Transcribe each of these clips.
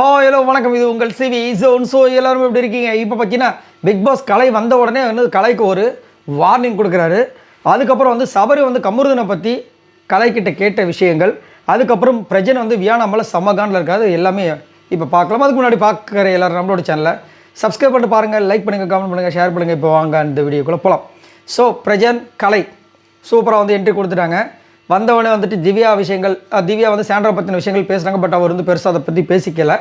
Hello வணக்கம். இது உங்கள் சிவி ஜோன். ஸோ எல்லோரும் எப்படி இருக்கீங்க? இப்போ பார்த்தீங்கன்னா பிக் பாஸ் கலை வந்த உடனே வந்து கலைக்கு ஒரு வார்னிங் கொடுக்குறாரு. அதுக்கப்புறம் வந்து சபரி வந்து கமருதனை பற்றி கலைக்கிட்ட கேட்ட விஷயங்கள், அதுக்கப்புறம் பிரஜனை வந்து வியானா மேலே சமகானில் இருக்காது, எல்லாமே இப்போ பார்க்கலாம். அதுக்கு முன்னாடி பார்க்குற எல்லோரும் நம்மளோட சேனலை சப்ஸ்கிரைப் பண்ணிட்டு பாருங்கள், லைக் பண்ணுங்கள், கமெண்ட் பண்ணுங்கள், ஷேர் பண்ணுங்கள். இப்போ வாங்க அந்த வீடியோக்குள்ளே போகலாம். ஸோ பிரஜன் கலை சூப்பராக வந்து என்ட்ரி கொடுத்துட்டாங்க. வந்தவொடனே வந்துட்டு திவ்யா விஷயங்கள், திவ்யா வந்து சாண்ட்ரா பற்றின விஷயங்கள் பேசுகிறாங்க. பட் அவர் வந்து பெருசாக அதை பற்றி பேசிக்கலை.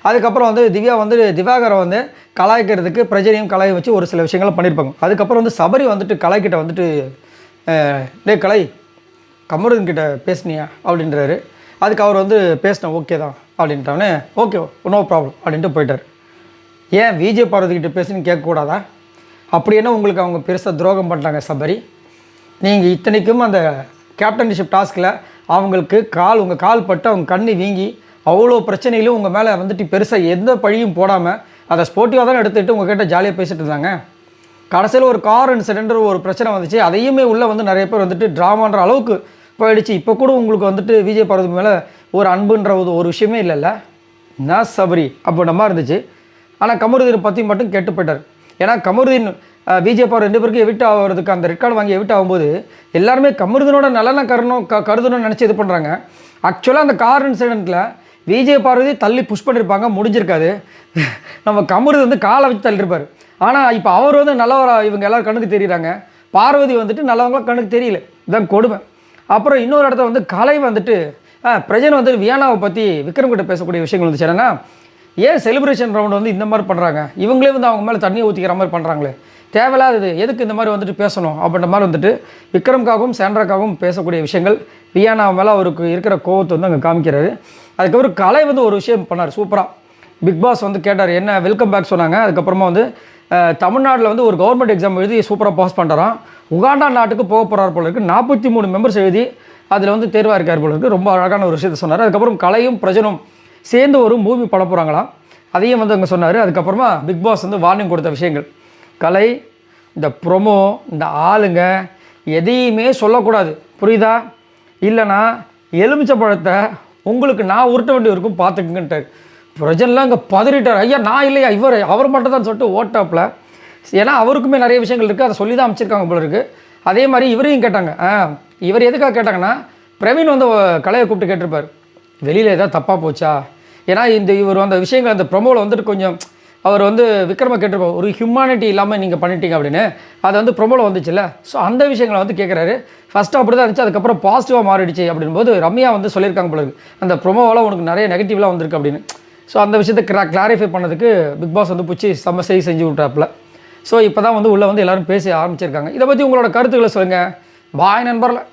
அதுக்கப்புறம் வந்து திவ்யா வந்து திவாகரை வந்து கலாய்க்கிறதுக்கு பிரஜனையும் கலாயை வச்சு ஒரு சில விஷயங்களும் பண்ணியிருப்பாங்க. அதுக்கப்புறம் வந்து சபரி வந்துட்டு கலைக்கிட்ட வந்துட்டு கலை கமருதன் கிட்ட பேசுனியா அப்படின்றாரு. அதுக்கு அவர் வந்து பேசினேன், ஓகே தான் அப்படின்ட்டவனே, ஓகே நோ ப்ராப்ளம் அப்படின்ட்டு போயிட்டார். ஏன் விஜய் பார்வதிக்கிட்ட பேசுன்னு கேட்கக்கூடாதா? அப்படி என்ன உங்களுக்கு அவங்க பெருசாக துரோகம் பண்ணிட்டாங்க சபரி? நீங்கள் இத்தனைக்கும் அந்த கேப்டன்ஷிப் டாஸ்கில் அவங்களுக்கு உங்கள் கால் பட்டு அவங்க கண்ணு வீங்கி அவ்வளோ பிரச்சனையிலும் உங்கள் மேலே வந்துட்டு பெருசாக எந்த பழியும் போடாமல் அதை ஸ்போர்ட்டிவாக தான் எடுத்துகிட்டு உங்கள் கிட்ட ஜாலியாக பேசிகிட்டு இருந்தாங்க. கடைசியில் ஒரு கார் இன்சிடென்ட் ஒரு பிரச்சனை வந்துச்சு. அதையுமே உள்ளே வந்து நிறைய பேர் வந்துட்டு ட்ராமான்ற அளவுக்கு போயிடுச்சு. இப்போ கூட உங்களுக்கு வந்துட்டு விஜய் பார்வதி மேலே ஒரு அன்புன்ற ஒரு விஷயமே இல்லைல்ல. நான் சபரி அப்படின்ற மாதிரி இருந்துச்சு. ஆனால் கமருதீன் பற்றி மட்டும் கெட்டு போயிட்டார். ஏன்னா கமருதீன் விஜய் பார்வதி 2 பேருக்கு எவிட் ஆகிறதுக்கு அந்த ரெக்கார்டு வாங்கி எவிட் ஆகும்போது எல்லாருமே கமருதீனோட நலனை கருதணும்னு நினச்சி இது பண்ணுறாங்க. ஆக்சுவலாக அந்த கார் இன்சிடெண்ட்டில் விஜய் பார்வதி தள்ளி புஷ் பண்ணியிருப்பாங்க, முடிஞ்சிருக்காது. நம்ம கமருதீன் வந்து காலை வச்சு தள்ளியிருப்பார். ஆனால் இப்போ அவர் வந்து நல்லவரா இவங்க எல்லோரும் கண்ணுக்கு தெரியுறாங்க, பார்வதி வந்துட்டு நல்லவங்களாம் கண்ணுக்கு தெரியல. இதுதான் கொடுமை. அப்புறம் இன்னொரு இடத்த வந்து கலை வந்துட்டு பிரஜனை வந்து வியானாவை பற்றி விக்ரம் கிட்ட பேசக்கூடிய விஷயங்கள் வந்துச்சு. என்னன்னா, ஏன் செலிப்ரேஷன் ரவுண்ட் வந்து இந்த மாதிரி பண்ணுறாங்க, இவங்களே வந்து அவங்க மேலே தண்ணியை ஊற்றிக்கிற மாதிரி பண்ணுறாங்களே, தேவையில்லாதது, எதுக்கு இந்த மாதிரி வந்துட்டு பேசணும் அப்படின்ற மாதிரி வந்துட்டு விக்ரம்காகவும் சாண்ட்ராக்காகவும் பேசக்கூடிய விஷயங்கள், வியானா மேலே அவருக்கு இருக்கிற கோவத்தை வந்து அங்கே காமிக்கிறாரு. அதுக்கப்புறம் கலை வந்து ஒரு விஷயம் பண்ணார் சூப்பராக. பிக் பாஸ் வந்து கேட்டார், என்ன வெல்கம் பேக் சொன்னாங்க. அதுக்கப்புறமா வந்து தமிழ்நாட்டில் வந்து ஒரு கவர்மெண்ட் எக்ஸாம் எழுதி சூப்பராக பாஸ் பண்ணுறான், உகாண்டா நாட்டுக்கு போக போகிறார் போல இருக்குது, 43 மெம்பர்ஸ் எழுதி அதில் வந்து தேர்வாக இருக்கார் போல இருக்குது. ரொம்ப அழகான ஒரு விஷயத்தை சொன்னார். அதுக்கப்புறம் கலையும் பிரஜனும் சேர்ந்து ஒரு மூவி பட போகிறாங்களாம், அதையும் வந்து அங்கே சொன்னார். அதுக்கப்புறமா பிக் பாஸ் வந்து வார்னிங் கொடுத்த விஷயங்கள், கலை இந்த ப்ரொமோ இந்த ஆளுங்க எதையுமே சொல்லக்கூடாது, புரியுதா? இல்லைனா எலுமிச்சை பழத்தை உங்களுக்கு நான் உருட்ட வேண்டி இருக்கும் பார்த்துக்குங்கன்ட்டார். பிரஜன்லாம் இங்கே பதறிட்டார். ஐயா நான் இல்லையா, அவர் மட்டும் தான் சொல்லிட்டு ஓட்டாப்பில். ஏன்னா அவருக்குமே நிறைய விஷயங்கள் இருக்குது, அதை சொல்லி தான் அமைச்சிருக்காங்க போல இருக்குது. அதே மாதிரி இவரையும் கேட்டாங்க. இவர் எதுக்காக கேட்டாங்கன்னா, பிரவீன் வந்து கலையை கூப்பிட்டு கேட்டிருப்பார், வெளியில் ஏதாவது தப்பாக போச்சா? ஏன்னா இவர் அந்த விஷயங்கள் அந்த ப்ரொமோவில் வந்துட்டு கொஞ்சம் அவர் வந்து விக்ரம கேட்டிருப்பார், ஒரு ஹியூமானிட்டி இல்லாமல் நீங்கள் பண்ணிட்டீங்க அப்படின்னு. அது வந்து ப்ரொமோவில் வந்துச்சுல்ல. ஸோ அந்த விஷயங்களை வந்து கேட்குறாரு. ஃபஸ்ட்டு அப்படி தான் இருந்துச்சு, அதுக்கப்புறம் பாசிட்டிவாக மாறிடுச்சு அப்படின்போது ரம்யா வந்து சொல்லியிருக்காங்க போல இருக்குது, அந்த ப்ரொமோவால் உனக்கு நிறைய நெகட்டிவ்லாம் வந்திருக்கு அப்படின்னு. ஸோ அந்த விஷயத்தை கிளாரிஃபை பண்ணதுக்கு பிக் பாஸ் வந்து பிடிச்சி செஞ்சு விட்டாப்புல. ஸோ இப்போ தான் வந்து உள்ளே வந்து எல்லோரும் பேச ஆரம்பிச்சிருக்காங்க. இதை பற்றி உங்களோட கருத்துக்களை சொல்லுங்கள். பாய் நண்பரில்.